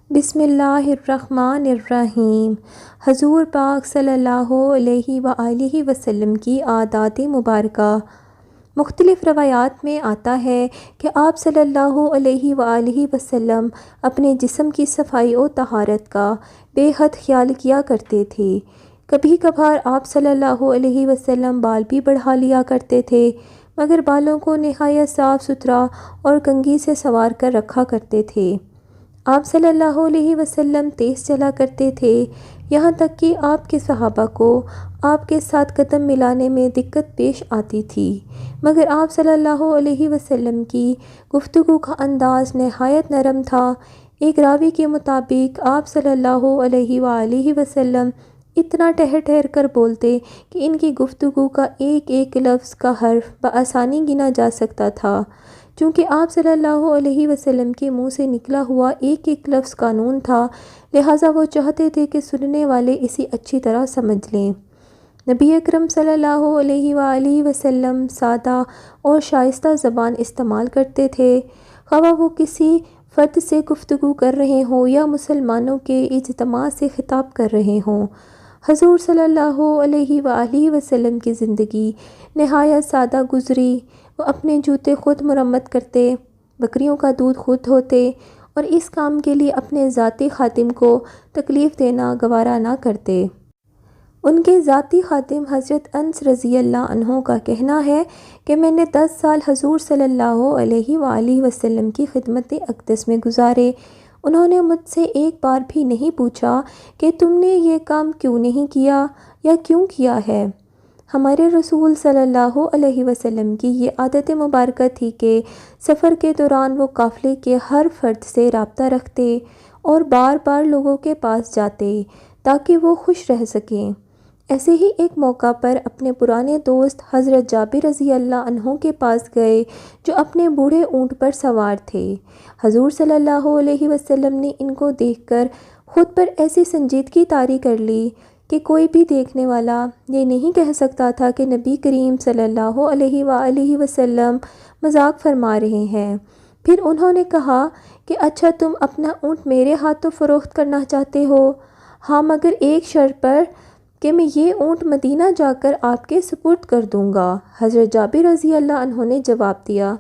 بسم اللہ الرحمن الرحیم۔ حضور پاک صلی اللہ علیہ وآلہ وسلم کی عادات مبارکہ۔ مختلف روایات میں آتا ہے کہ آپ صلی اللہ علیہ وآلہ وسلم اپنے جسم کی صفائی و طہارت کا بے حد خیال کیا کرتے تھے۔ کبھی کبھار آپ صلی اللہ علیہ وسلم بال بھی بڑھا لیا کرتے تھے، مگر بالوں کو نہایت صاف ستھرا اور کنگھی سے سنوار کر رکھا کرتے تھے۔ آپ صلی اللہ علیہ وسلم تیز چلا کرتے تھے، یہاں تک کہ آپ کے صحابہ کو آپ کے ساتھ قدم ملانے میں دقت پیش آتی تھی، مگر آپ صلی اللہ علیہ وسلم کی گفتگو کا انداز نہایت نرم تھا۔ ایک راوی کے مطابق آپ صلی اللہ علیہ وآلہ وسلم اتنا ٹھہر ٹھہر کر بولتے کہ ان کی گفتگو کا ایک ایک لفظ کا حرف بآسانی گنا جا سکتا تھا۔ چونکہ آپ صلی اللہ علیہ وسلم کے منہ سے نکلا ہوا ایک ایک لفظ قانون تھا، لہٰذا وہ چاہتے تھے کہ سننے والے اسے اچھی طرح سمجھ لیں۔ نبی اکرم صلی اللہ علیہ وآلہ وسلم سادہ اور شائستہ زبان استعمال کرتے تھے، خواہ وہ کسی فرد سے گفتگو کر رہے ہوں یا مسلمانوں کے اجتماع سے خطاب کر رہے ہوں۔ حضور صلی اللہ علیہ وآلہ وسلم کی زندگی نہایت سادہ گزری۔ وہ اپنے جوتے خود مرمت کرتے، بکریوں کا دودھ خود دھوتے اور اس کام کے لیے اپنے ذاتی خادم کو تکلیف دینا گوارا نہ کرتے۔ ان کے ذاتی خادم حضرت انس رضی اللہ عنہ کا کہنا ہے کہ میں نے 10 سال حضور صلی اللہ علیہ وآلہ وسلم کی خدمت اقدس میں گزارے۔ انہوں نے مجھ سے ایک بار بھی نہیں پوچھا کہ تم نے یہ کام کیوں نہیں کیا یا کیوں کیا ہے۔ ہمارے رسول صلی اللہ علیہ وسلم کی یہ عادت مبارکہ تھی کہ سفر کے دوران وہ قافلے کے ہر فرد سے رابطہ رکھتے اور بار بار لوگوں کے پاس جاتے تاکہ وہ خوش رہ سکیں۔ ایسے ہی ایک موقع پر اپنے پرانے دوست حضرت جابر رضی اللہ عنہ کے پاس گئے، جو اپنے بوڑھے اونٹ پر سوار تھے۔ حضور صلی اللہ علیہ وسلم نے ان کو دیکھ کر خود پر ایسی سنجیدگی طاری کر لی کہ کوئی بھی دیکھنے والا یہ نہیں کہہ سکتا تھا کہ نبی کریم صلی اللہ علیہ وآلہ وسلم مذاق فرما رہے ہیں۔ پھر انہوں نے کہا کہ اچھا، تم اپنا اونٹ میرے ہاتھوں فروخت کرنا چاہتے ہو؟ ہاں، مگر ایک شرط پر کہ میں یہ اونٹ مدینہ جا کر آپ کے سپرد کر دوں گا۔ حضرت جابر رضی اللہ عنہ نے جواب دیا،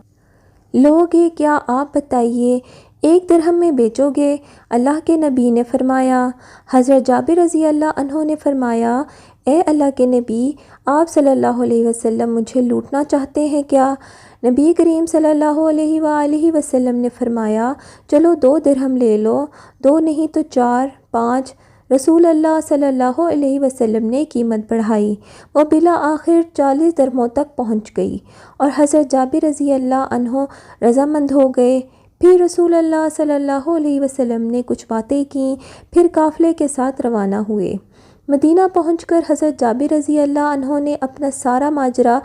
لوگ ہیں کیا، آپ بتائیے، 1 درہم میں بیچو گے؟ اللہ کے نبی نے فرمایا۔ حضرت جابر رضی اللہ عنہ نے فرمایا، اے اللہ کے نبی، آپ صلی اللہ علیہ وسلم مجھے لوٹنا چاہتے ہیں کیا؟ نبی کریم صلی اللہ علیہ وآلہ وسلم نے فرمایا، چلو 2 درہم لے لو، 2 نہیں تو 4، 5۔ رسول اللہ صلی اللہ علیہ وسلم نے قیمت بڑھائی، وہ بالآخر 40 درہموں تک پہنچ گئی اور حضرت جابر رضی اللہ عنہ رضامند ہو گئے۔ پھر رسول اللہ صلی اللہ علیہ وسلم نے کچھ باتیں کیں، پھر قافلے کے ساتھ روانہ ہوئے۔ مدینہ پہنچ کر حضرت جابر رضی اللہ عنہ نے اپنا سارا ماجرا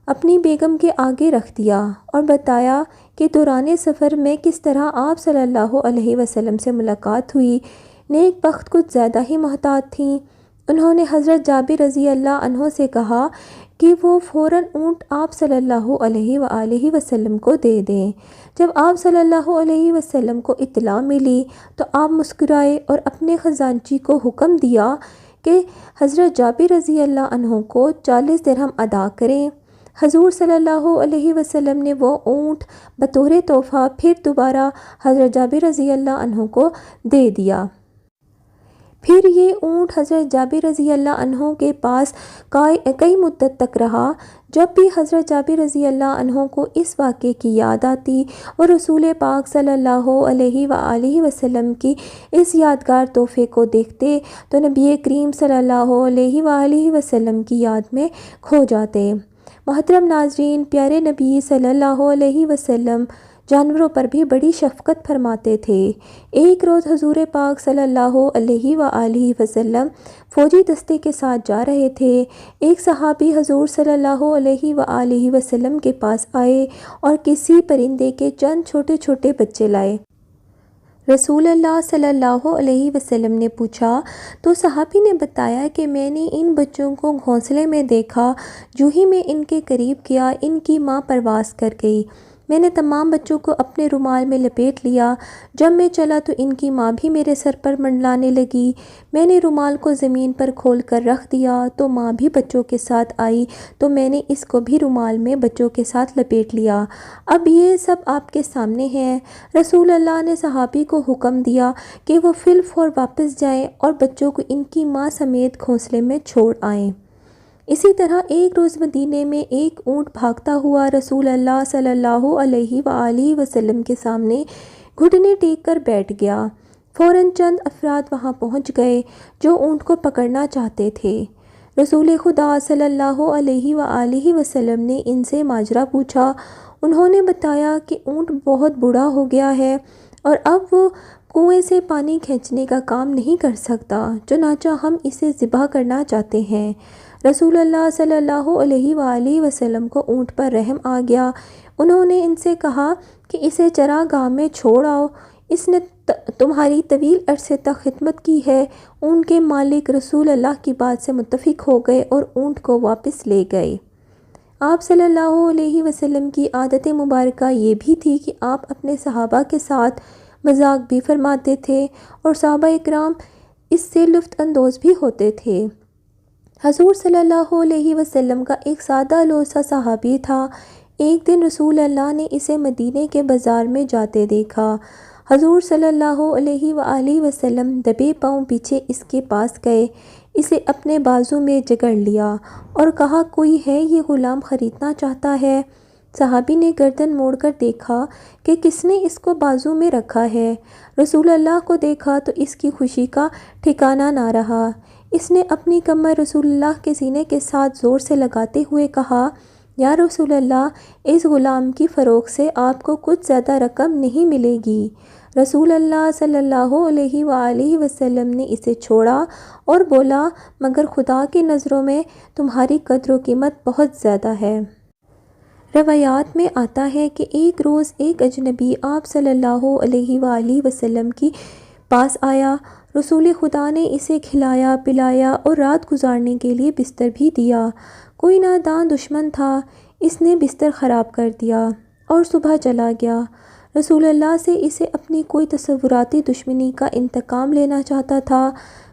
اپنی بیگم کے آگے رکھ دیا اور بتایا کہ دوران سفر میں کس طرح آپ صلی اللہ علیہ وسلم سے ملاقات ہوئی۔ نیک بخت کچھ زیادہ ہی محتاط تھیں۔ انہوں نے حضرت جابر رضی اللہ عنہ سے کہا کہ وہ فوراً اونٹ آپ صلی اللہ علیہ وآلہ وسلم کو دے دیں۔ جب آپ صلی اللہ علیہ وسلم کو اطلاع ملی تو آپ مسکرائے اور اپنے خزانچی کو حکم دیا کہ حضرت جابر رضی اللہ عنہ کو 40 درہم ادا کریں۔ حضور صلی اللہ علیہ وسلم نے وہ اونٹ بطور تحفہ پھر دوبارہ حضرت جابر رضی اللہ عنہ کو دے دیا۔ پھر یہ اونٹ حضرت جابر رضی اللہ عنہ کے پاس کئی مدت تک رہا۔ جب بھی حضرت جابر رضی اللہ عنہ کو اس واقعے کی یاد آتی، وہ رسول پاک صلی اللہ علیہ وآلہ وسلم کی اس یادگار تحفے کو دیکھتے تو نبی کریم صلی اللہ علیہ وآلہ وسلم کی یاد میں کھو جاتے۔ محترم ناظرین، پیارے نبی صلی اللہ علیہ وسلم جانوروں پر بھی بڑی شفقت فرماتے تھے۔ ایک روز حضور پاک صلی اللہ علیہ وآلہ وسلم فوجی دستے کے ساتھ جا رہے تھے۔ ایک صحابی حضور صلی اللہ علیہ وآلہ وسلم کے پاس آئے اور کسی پرندے کے چند چھوٹے چھوٹے بچے لائے۔ رسول اللہ صلی اللہ علیہ وسلم نے پوچھا تو صحابی نے بتایا کہ میں نے ان بچوں کو گھونسلے میں دیکھا، جو ہی میں ان کے قریب کیا، ان کی ماں پرواز کر گئی۔ میں نے تمام بچوں کو اپنے رومال میں لپیٹ لیا۔ جب میں چلا تو ان کی ماں بھی میرے سر پر منڈلانے لگی۔ میں نے رومال کو زمین پر کھول کر رکھ دیا تو ماں بھی بچوں کے ساتھ آئی تو میں نے اس کو بھی رومال میں بچوں کے ساتھ لپیٹ لیا۔ اب یہ سب آپ کے سامنے ہے۔ رسول اللہ نے صحابی کو حکم دیا کہ وہ فی الفور واپس جائیں اور بچوں کو ان کی ماں سمیت گھونسلے میں چھوڑ آئیں۔ اسی طرح ایک روز مدینے میں ایک اونٹ بھاگتا ہوا رسول اللہ صلی اللہ علیہ وآلہ وسلم کے سامنے گھٹنے ٹیک کر بیٹھ گیا۔ فوراً چند افراد وہاں پہنچ گئے جو اونٹ کو پکڑنا چاہتے تھے۔ رسول خدا صلی اللہ علیہ وآلہ وسلم نے ان سے ماجرا پوچھا۔ انہوں نے بتایا کہ اونٹ بہت بوڑھا ہو گیا ہے اور اب وہ کنویں سے پانی کھینچنے کا کام نہیں کر سکتا، چنانچہ ہم اسے ذبح کرنا چاہتے ہیں۔ رسول اللہ صلی اللہ علیہ وآلہ وسلم کو اونٹ پر رحم آ گیا۔ انہوں نے ان سے کہا کہ اسے چراگاہ میں چھوڑ آؤ، اس نے تمہاری طویل عرصے تک خدمت کی ہے۔ اونٹ کے مالک رسول اللہ کی بات سے متفق ہو گئے اور اونٹ کو واپس لے گئے۔ آپ صلی اللہ علیہ وسلم کی عادت مبارکہ یہ بھی تھی کہ آپ اپنے صحابہ کے ساتھ مذاق بھی فرماتے تھے اور صحابہ اکرام اس سے لطف اندوز بھی ہوتے تھے۔ حضور صلی اللہ علیہ وسلم کا ایک سادہ لوسا صحابی تھا۔ ایک دن رسول اللہ نے اسے مدینے کے بازار میں جاتے دیکھا۔ حضور صلی اللہ علیہ وآلہ وسلم دبے پاؤں پیچھے اس کے پاس گئے، اسے اپنے بازو میں جگڑ لیا اور کہا، کوئی ہے یہ غلام خریدنا چاہتا ہے؟ صحابی نے گردن موڑ کر دیکھا کہ کس نے اس کو بازو میں رکھا ہے۔ رسول اللہ کو دیکھا تو اس کی خوشی کا ٹھکانہ نہ رہا۔ اس نے اپنی کمر رسول اللہ کے سینے کے ساتھ زور سے لگاتے ہوئے کہا، یا رسول اللہ، اس غلام کی فروخت سے آپ کو کچھ زیادہ رقم نہیں ملے گی۔ رسول اللہ صلی اللہ علیہ وآلہ وسلم نے اسے چھوڑا اور بولا، مگر خدا کی نظروں میں تمہاری قدر و قیمت بہت زیادہ ہے۔ روایات میں آتا ہے کہ ایک روز ایک اجنبی آپ صلی اللہ علیہ وآلہ وسلم کی پاس آیا۔ رسول خدا نے اسے کھلایا پلایا اور رات گزارنے کے لیے بستر بھی دیا۔ کوئی ناداں دشمن تھا، اس نے بستر خراب کر دیا اور صبح چلا گیا۔ رسول اللہ سے اسے اپنی کوئی تصوراتی دشمنی کا انتقام لینا چاہتا تھا۔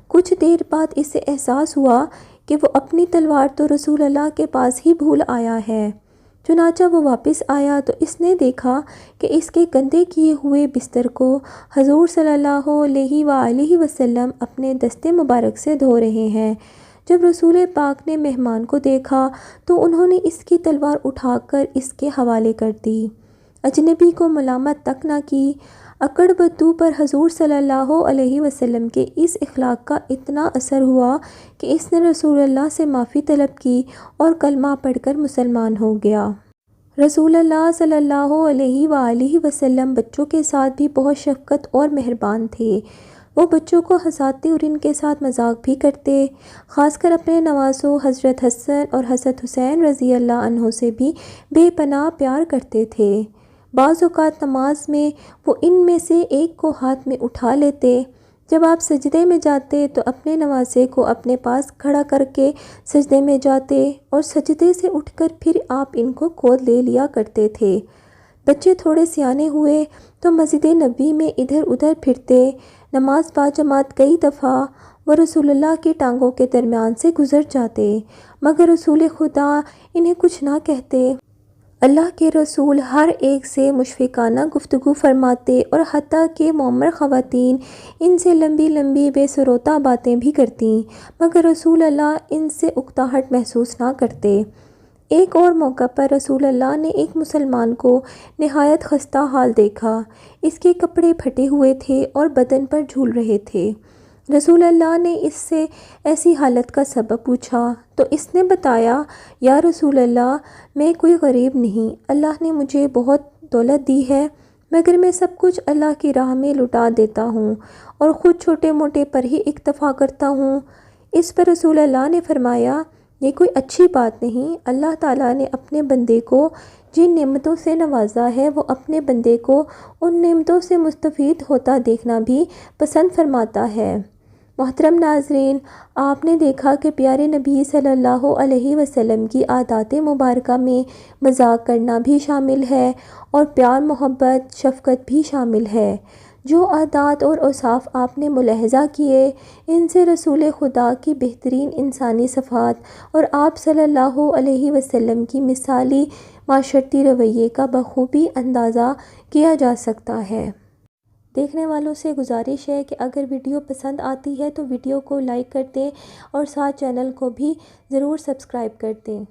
کچھ دیر بعد اسے احساس ہوا کہ وہ اپنی تلوار تو رسول اللہ کے پاس ہی بھول آیا ہے۔ چنانچہ وہ واپس آیا تو اس نے دیکھا کہ اس کے گندے کیے ہوئے بستر کو حضور صلی اللہ علیہ وآلہ وسلم اپنے دستے مبارک سے دھو رہے ہیں۔ جب رسول پاک نے مہمان کو دیکھا تو انہوں نے اس کی تلوار اٹھا کر اس کے حوالے کر دی، اجنبی کو ملامت تک نہ کی۔ اکڑ بدو پر حضور صلی اللہ علیہ وسلم کے اس اخلاق کا اتنا اثر ہوا کہ اس نے رسول اللہ سے معافی طلب کی اور کلمہ پڑھ کر مسلمان ہو گیا۔ رسول اللہ صلی اللہ علیہ وآلہ وسلم بچوں کے ساتھ بھی بہت شفقت اور مہربان تھے۔ وہ بچوں کو ہنساتے اور ان کے ساتھ مذاق بھی کرتے، خاص کر اپنے نوازوں حضرت حسن اور حضرت حسین رضی اللہ عنہ سے بھی بے پناہ پیار کرتے تھے۔ بعض اوقات نماز میں وہ ان میں سے ایک کو ہاتھ میں اٹھا لیتے۔ جب آپ سجدے میں جاتے تو اپنے نوازے کو اپنے پاس کھڑا کر کے سجدے میں جاتے اور سجدے سے اٹھ کر پھر آپ ان کو گود لے لیا کرتے تھے۔ بچے تھوڑے سیانے ہوئے تو مسجد نبوی میں ادھر ادھر پھرتے۔ نماز باجماعت کئی دفعہ وہ رسول اللہ کی ٹانگوں کے درمیان سے گزر جاتے، مگر رسول خدا انہیں کچھ نہ کہتے۔ اللہ کے رسول ہر ایک سے مشفقانہ گفتگو فرماتے اور حتیٰ کہ معمر خواتین ان سے لمبی لمبی بے سروتہ باتیں بھی کرتیں، مگر رسول اللہ ان سے اکتاہٹ محسوس نہ کرتے۔ ایک اور موقع پر رسول اللہ نے ایک مسلمان کو نہایت خستہ حال دیکھا۔ اس کے کپڑے پھٹے ہوئے تھے اور بدن پر جھول رہے تھے۔ رسول اللہ نے اس سے ایسی حالت کا سبب پوچھا تو اس نے بتایا، یا رسول اللہ، میں کوئی غریب نہیں، اللہ نے مجھے بہت دولت دی ہے، مگر میں سب کچھ اللہ کی راہ میں لٹا دیتا ہوں اور خود چھوٹے موٹے پر ہی اکتفا کرتا ہوں۔ اس پر رسول اللہ نے فرمایا، یہ کوئی اچھی بات نہیں۔ اللہ تعالیٰ نے اپنے بندے کو جن نعمتوں سے نوازا ہے وہ اپنے بندے کو ان نعمتوں سے مستفید ہوتا دیکھنا بھی پسند فرماتا ہے۔ محترم ناظرین، آپ نے دیکھا کہ پیارے نبی صلی اللہ علیہ وسلم کی عادات مبارکہ میں مذاق کرنا بھی شامل ہے اور پیار، محبت، شفقت بھی شامل ہے۔ جو عادات اور اوصاف آپ نے ملاحظہ کیے، ان سے رسول خدا کی بہترین انسانی صفات اور آپ صلی اللہ علیہ وسلم کی مثالی معاشرتی رویے کا بخوبی اندازہ کیا جا سکتا ہے۔ دیکھنے والوں سے گزارش ہے کہ اگر ویڈیو پسند آتی ہے تو ویڈیو کو لائک کر دیں اور ساتھ چینل کو بھی ضرور سبسکرائب کر دیں۔